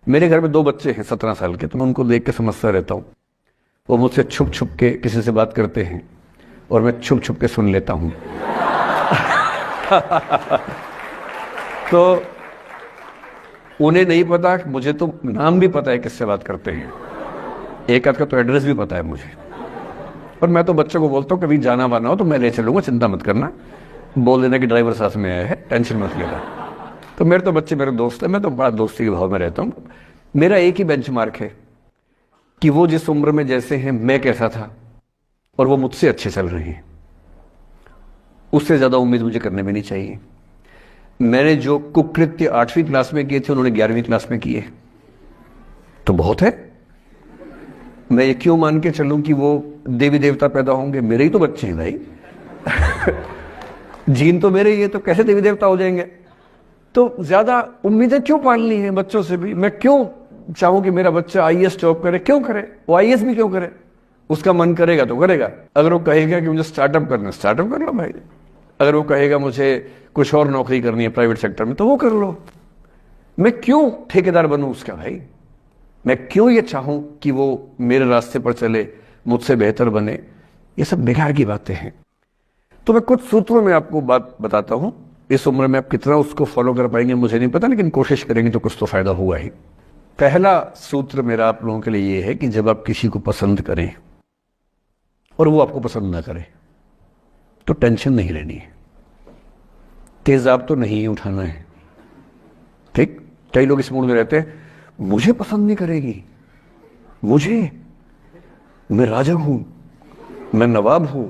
मेरे घर में 2 बच्चे हैं 17 साल के, तो मैं उनको देख के समझता रहता हूँ। वो मुझसे छुप छुप के किसी से बात करते हैं और मैं छुप छुप के सुन लेता हूँ। तो उन्हें नहीं पता, मुझे तो नाम भी पता है किससे बात करते हैं, एक आध का तो एड्रेस भी पता है मुझे। और मैं तो बच्चों को बोलता हूँ कभी जाना वाना हो तो मैं ले चलूंगा, चिंता मत करना, बोल देना कि ड्राइवर साथ में आया है, टेंशन मत लेना। तो मेरे तो बच्चे मेरे दोस्त हैं, मैं तो बड़ा दोस्ती के भाव में रहता हूँ। मेरा एक ही बेंचमार्क है कि वो जिस उम्र में जैसे हैं मैं कैसा था, और वो मुझसे अच्छे चल रहे हैं, उससे ज्यादा उम्मीद मुझे करने में नहीं चाहिए। मैंने जो कुकृत्य 8वीं क्लास में किए थे उन्होंने 11वीं क्लास में किए, तो बहुत है। मैं ये क्यों मान के चलूं कि वो देवी देवता पैदा होंगे? मेरे ही तो बच्चे हैं भाई। जीन तो मेरे ही है, तो कैसे देवी देवता हो जाएंगे? तो ज्यादा उम्मीदें क्यों पालनी है बच्चों से भी? मैं क्यों चाहूं कि मेरा बच्चा आईएएस जॉब करे? क्यों करे? वो आईएएस भी क्यों करे? उसका मन करेगा तो करेगा। अगर वो कहेगा कि मुझे स्टार्टअप करना, स्टार्टअप कर लो भाई। अगर वो कहेगा मुझे कुछ और नौकरी करनी है प्राइवेट सेक्टर में, तो वो कर लो। मैं क्यों ठेकेदार बनूं उसका भाई? मैं क्यों ये चाहूं कि वो मेरे रास्ते पर चले, मुझसे बेहतर बने? ये सब बेकार की बातें हैं। तो मैं कुछ सूत्रों में आपको बात बताता हूं। इस उम्र में आप कितना उसको फॉलो कर पाएंगे मुझे नहीं पता, लेकिन कोशिश करेंगे तो कुछ तो फायदा हुआ ही। पहला सूत्र मेरा आप लोगों के लिए ये है कि जब आप किसी को पसंद करें और वो आपको पसंद ना करे, तो टेंशन नहीं लेनी है, तेजाब तो नहीं उठाना है। ठीक? कई लोग इस मूड में रहते हैं, मुझे पसंद नहीं करेगी, मैं राजा हूं, मैं नवाब हूं,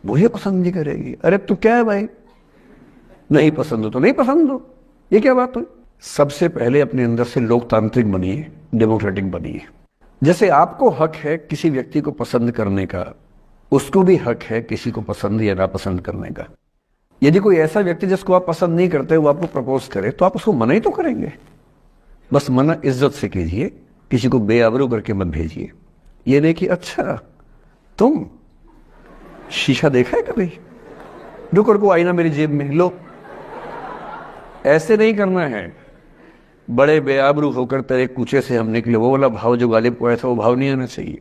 मुझे पसंद नहीं करेगी। अरे तू क्या है भाई? नहीं पसंद हो तो नहीं पसंद हो, ये क्या बात हुई? सबसे पहले अपने अंदर से लोकतांत्रिक बनिए, डेमोक्रेटिक बनिए। जैसे आपको हक है किसी व्यक्ति को पसंद करने का, उसको भी हक है किसी को पसंद या नापसंद करने का। यदि कोई ऐसा व्यक्ति जिसको आप पसंद नहीं करते वो आपको प्रपोज करे, तो आप उसको मना ही तो करेंगे। बस मना इज्जत से कीजिए, किसी को बेआबरू करके मत भेजिए। ये नहीं कि अच्छा तुम शीशा देखा है कभी, रुको रुको आईना मेरी जेब में लो, ऐसे नहीं करना है। बड़े बेआबरू होकर तेरे कूचे से हम निकले, वो वाला भाव जो गालिब को आया था वो भाव नहीं आना चाहिए।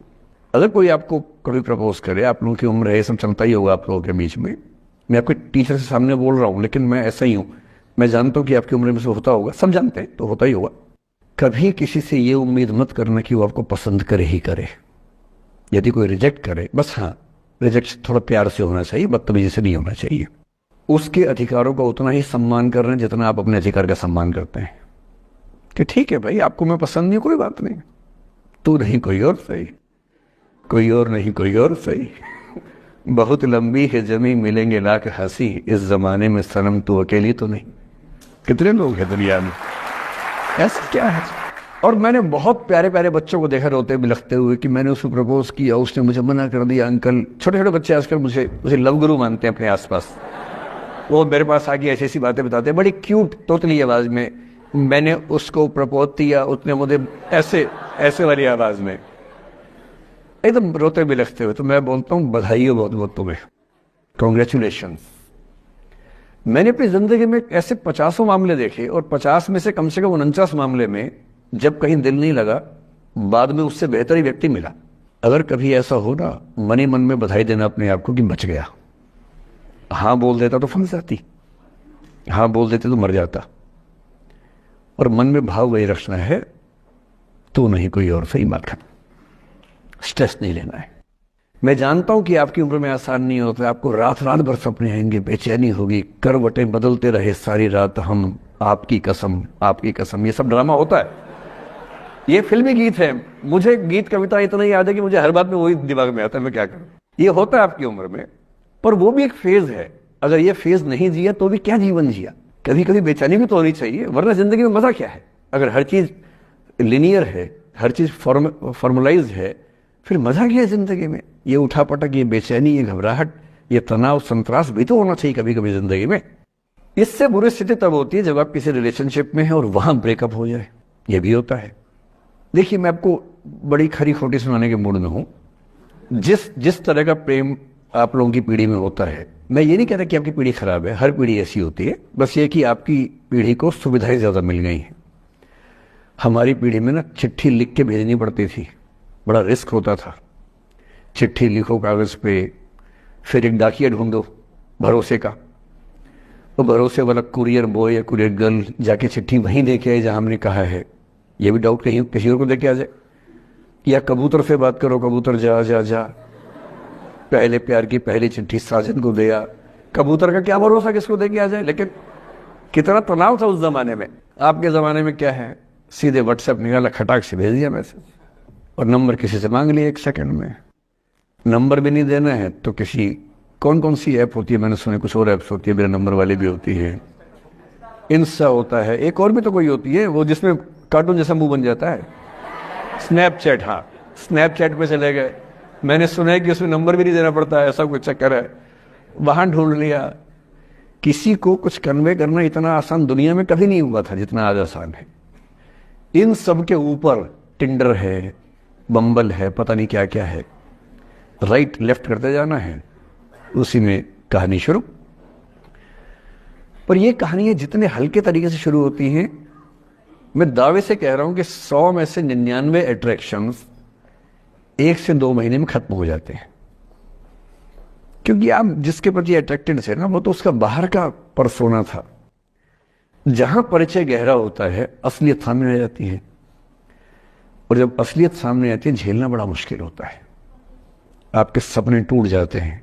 अगर कोई आपको कभी प्रपोज करे, आप लोगों की उम्र है, सब चलता ही होगा आप लोगों के बीच में, मैं आपके टीचर से सामने बोल रहा हूं, लेकिन मैं ऐसा ही हूं। मैं जानता हूं कि आपकी उम्र में से होता होगा, सब जानते हैं, तो होता ही होगा। कभी किसी से ये उम्मीद मत करना कि वो आपको पसंद करे ही करे। यदि कोई रिजेक्ट करे, बस हाँ, रिजेक्ट थोड़ा प्यार से होना चाहिए, बदतमीजी से नहीं होना चाहिए। उसके अधिकारों का उतना ही सम्मान कर रहे हैं जितना आप अपने अधिकार का सम्मान करते हैं। कि ठीक है भाई, आपको मैं पसंद नहीं, कोई बात नहीं, तू नहीं कोई और सही, कोई और नहीं कोई और सही। बहुत लंबी है जमी, मिलेंगे लाख हंसी, इस जमाने में सनम तू अकेली तो नहीं। कितने लोग हैं दुनिया में, ऐसा क्या है? और मैंने बहुत प्यारे प्यारे बच्चों को देखा रोते बिलखते हुए कि मैंने उसको प्रपोज किया, उसने मुझे मना कर दिया। अंकल, छोटे छोटे बच्चे आजकल मुझे लव गुरु मानते हैं अपने आसपास। वो मेरे पास आके ऐसी ऐसी बातें बताते हैं, बड़ी क्यूट तोतली आवाज में। मैंने उसको प्रपोज किया, उसने मुझे ऐसे वाली आवाज में एकदम रोते बिलखते हुए। तो मैं बोलता हूँ बधाई हो बहुत बहुत तुम्हें, कॉन्ग्रेचुलेशन। मैंने अपनी जिंदगी में ऐसे 50 मामले देखे, और 50 में से कम 49 मामले में जब कहीं दिल नहीं लगा, बाद में उससे बेहतर ही व्यक्ति मिला। अगर कभी ऐसा हो ना, मन ही मन में बधाई देना अपने आप को कि बच गया। हाँ बोल देता तो फंस जाती, हाँ बोल देते तो मर जाता। और मन में भाव वही रखना है, तू नहीं कोई और सही बात कर, स्ट्रेस नहीं लेना है। मैं जानता हूं कि आपकी उम्र में आसान नहीं होता, आपको रात रात भर सपने आएंगे, बेचैनी होगी, करवटें बदलते रहे सारी रात हम, आपकी कसम आपकी कसम। ये सब ड्रामा होता है, ये फिल्मी गीत है। मुझे गीत कविता इतना याद है कि मुझे हर बात में वही दिमाग में आता है, मैं क्या करूं। ये होता है आपकी उम्र में, पर वो भी एक फेज है। अगर ये फेज नहीं जिया तो भी क्या जीवन जिया। कभी कभी बेचैनी भी तो होनी चाहिए, वरना जिंदगी में मजा क्या है? अगर हर चीज लिनियर है, हर चीज फॉर्मुलाइज है, फिर मजा क्या है जिंदगी में? ये उठापटक, ये बेचैनी, ये घबराहट, ये तनाव, संतरास भी तो होना चाहिए कभी कभी जिंदगी में। इससे बुरी स्थिति तब होती है जब आप किसी रिलेशनशिप में हैं और वहां ब्रेकअप हो जाए, ये भी होता है। देखिए, मैं आपको बड़ी खरी खोटी सुनाने के मूड में हूं। जिस तरह का प्रेम आप लोगों की पीढ़ी में होता है, मैं ये नहीं कहता कि आपकी पीढ़ी खराब है, हर पीढ़ी ऐसी होती है, बस ये कि आपकी पीढ़ी को सुविधाएं ज्यादा मिल गई हैं। हमारी पीढ़ी में ना चिट्ठी लिख के भेजनी पड़ती थी, बड़ा रिस्क होता था। चिट्ठी लिखो कागज़ पे, फिर एक डाकिया ढूंढो भरोसे का, तो भरोसे वाला कुरियर बॉय या कुरियर गर्ल जाके चिट्ठी वहीं दे के आए जहाँ हमने कहा है। ये भी डाउट कहीं किसी और को दे के आ जाए। या कबूतर से बात करो, कबूतर जा जा जा, पहले प्यार की पहली चिट्ठी साजन को दिया। कबूतर का क्या भरोसा किसको दे के आ जाए। लेकिन कितना तनाव था उस जमाने में। आपके ज़माने में क्या है, सीधे व्हाट्सएप निकाला, खटाक से भेज दिया मैसेज, और नंबर किसी से मांग लिया 1 सेकंड में। नंबर भी नहीं देना है तो किसी कौन कौन सी ऐप होती है, मैंने सुना कुछ और ऐप्स होती है, मेरे नंबर वाली भी होती है, इंस्टा होता है, एक और भी तो कोई होती है वो जिसमें कार्टून जैसा मुंह बन जाता है, स्नैपचैट। हाँ, स्नैपचैट पे चले गए, मैंने सुना है कि उसमें नंबर भी नहीं देना पड़ता है, ऐसा कुछ चक्कर है। वहां ढूंढ लिया। किसी को कुछ कन्वे करना इतना आसान दुनिया में कभी नहीं हुआ था जितना आज आसान है। इन सब के ऊपर टिंडर है, बम्बल है, पता नहीं क्या क्या है, राइट लेफ्ट करते जाना है, उसी में कहानी शुरू। पर ये कहानियां जितने हल्के तरीके से शुरू होती हैं, मैं दावे से कह रहा हूं कि 100 में से 99 अट्रैक्शंस 1 से 2 महीने में खत्म हो जाते हैं। क्योंकि आप जिसके प्रति अट्रैक्टेड थे ना, वो तो उसका बाहर का परसोना था। जहां परिचय गहरा होता है, असलियत सामने आ जाती है, और जब असलियत सामने आती है झेलना बड़ा मुश्किल होता है। आपके सपने टूट जाते हैं।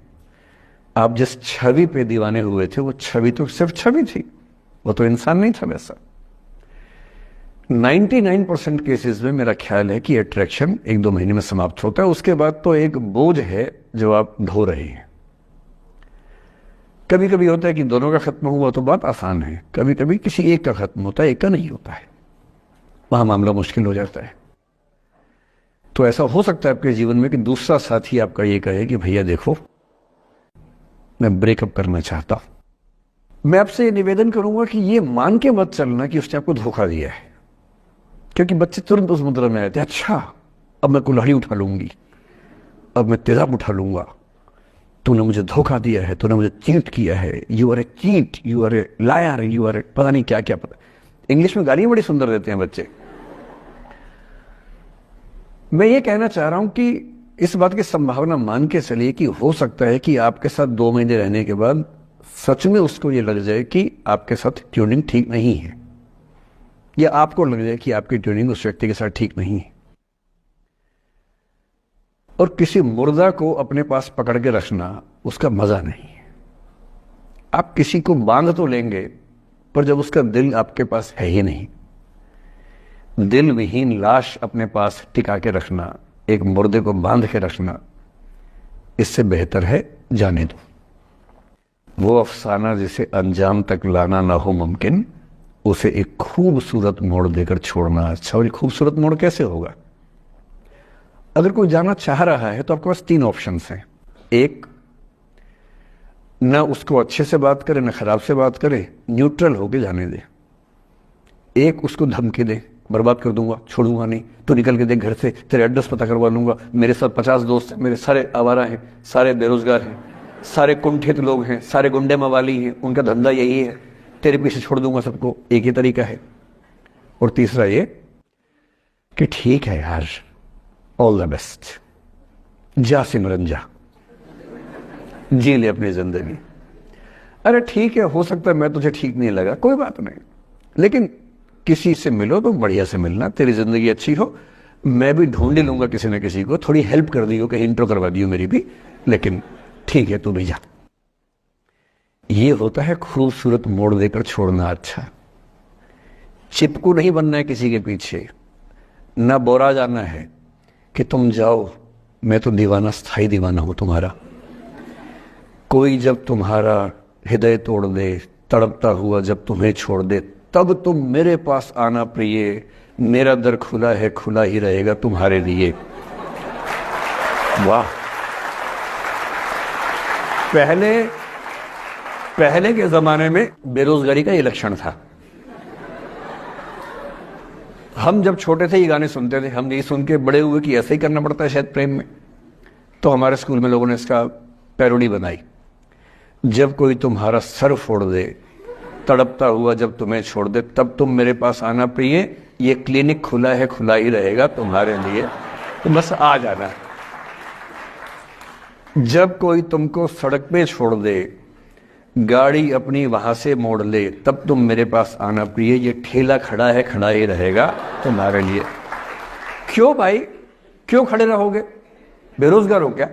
आप जिस छवि पे दीवाने हुए थे वो छवि तो सिर्फ छवि थी, वो तो इंसान नहीं था वैसा। 99% केसेस में मेरा ख्याल है कि अट्रैक्शन 1-2 महीने में समाप्त होता है। उसके बाद तो एक बोझ है जो आप ढो रहे हैं। कभी कभी होता है कि दोनों का खत्म हुआ तो बात आसान है, कभी कभी किसी एक का खत्म होता है, एक का नहीं होता है, वहां मामला मुश्किल हो जाता है। तो ऐसा हो सकता है आपके जीवन में कि दूसरा साथी आपका ये कहे कि भैया देखो, मैं ब्रेकअप करना चाहता हूं। मैं आपसे ये निवेदन करूंगा कि ये मान के मत चलना कि उसने आपको धोखा दिया है, क्योंकि बच्चे तुरंत उस मुद्रा में आते हैं, अच्छा अब मैं कुल्हाड़ी उठा लूंगी, अब मैं तेजाब उठा लूंगा, तूने मुझे धोखा दिया है, तूने मुझे चीट किया है, you are a cheat, you are a liar, you are a पता नहीं क्या क्या। पता इंग्लिश में गालियां बड़ी सुंदर देते हैं बच्चे। मैं ये कहना चाह रहा हूं कि इस बात की संभावना मान के चलिए कि हो सकता है कि आपके साथ 2 महीने रहने के बाद सच में उसको ये लग जाए कि आपके साथ ट्यूनिंग ठीक नहीं है, या आपको लग जाए कि आपकी ट्यूनिंग उस व्यक्ति के साथ ठीक नहीं है। और किसी मुर्दा को अपने पास पकड़ के रखना उसका मजा नहीं है। आप किसी को बांध तो लेंगे, पर जब उसका दिल आपके पास है ही नहीं, दिल विहीन लाश अपने पास टिका के रखना, एक मुर्दे को बांध के रखना, इससे बेहतर है जाने दो। वो अफसाना जिसे अंजाम तक लाना ना हो मुमकिन, उसे एक खूबसूरत मोड़ देकर छोड़ना अच्छा। और एक खूबसूरत मोड़ कैसे होगा? अगर कोई जाना चाह रहा है तो आपके पास 3 ऑप्शंस हैं। एक, ना उसको अच्छे से बात करे, ना खराब से बात करे, न्यूट्रल होके जाने दे। एक, उसको धमकी दे, बर्बाद कर दूंगा, छोड़ूंगा नहीं, तो निकल के देख घर से, तेरे एड्रेस पता करवा लूंगा, मेरे साथ 50 दोस्त हैं, मेरे सारे आवारा हैं, सारे बेरोजगार हैं, सारे कुंठित लोग हैं, सारे गुंडे मवाली हैं, उनका धंधा यही है, तेरे पीछे छोड़ दूंगा सबको। एक ही तरीका है। और तीसरा ये कि ठीक है यार, ऑल द बेस्ट, जा सिमरन जा, जी ले अपनी जिंदगी। अरे ठीक है, हो सकता है मैं तुझे ठीक नहीं लगा, कोई बात नहीं, लेकिन किसी से मिलो तो बढ़िया से मिलना, तेरी जिंदगी अच्छी हो। मैं भी ढूंढ लूंगा किसी न किसी को, थोड़ी हेल्प कर दी हो, कहीं इंट्रो करवा दी हो मेरी भी, लेकिन ठीक है तू भी जा। ये होता है खूबसूरत मोड़ देकर छोड़ना अच्छा। चिपकू नहीं बनना है किसी के पीछे, ना बोरा जाना है कि तुम जाओ, मैं तो दीवाना, स्थाई दीवाना हूं तुम्हारा। कोई जब तुम्हारा हृदय तोड़ दे, तड़पता हुआ जब तुम्हें छोड़ दे, तब तुम मेरे पास आना प्रिय, मेरा दर खुला है, खुला ही रहेगा तुम्हारे लिए। वाह। पहले के जमाने में बेरोजगारी का ये लक्षण था। हम जब छोटे थे ये गाने सुनते थे, हम यही सुन के बड़े हुए कि ऐसे ही करना पड़ता है शायद प्रेम में। तो हमारे स्कूल में लोगों ने इसका पैरोडी बनाई, जब कोई तुम्हारा सर फोड़ दे, तड़पता हुआ जब तुम्हें छोड़ दे, तब तुम मेरे पास आना प्रिय, ये क्लिनिक खुला है, खुला ही रहेगा तुम्हारे लिए, तो बस आ जाना। जब कोई तुमको सड़क पे छोड़ दे, गाड़ी अपनी वहां से मोड़ ले, तब तुम मेरे पास आना प्रिय, ये ठेला खड़ा है, खड़ा ही रहेगा तुम्हारे लिए। क्यों भाई, क्यों खड़े रहोगे? बेरोजगार हो क्या?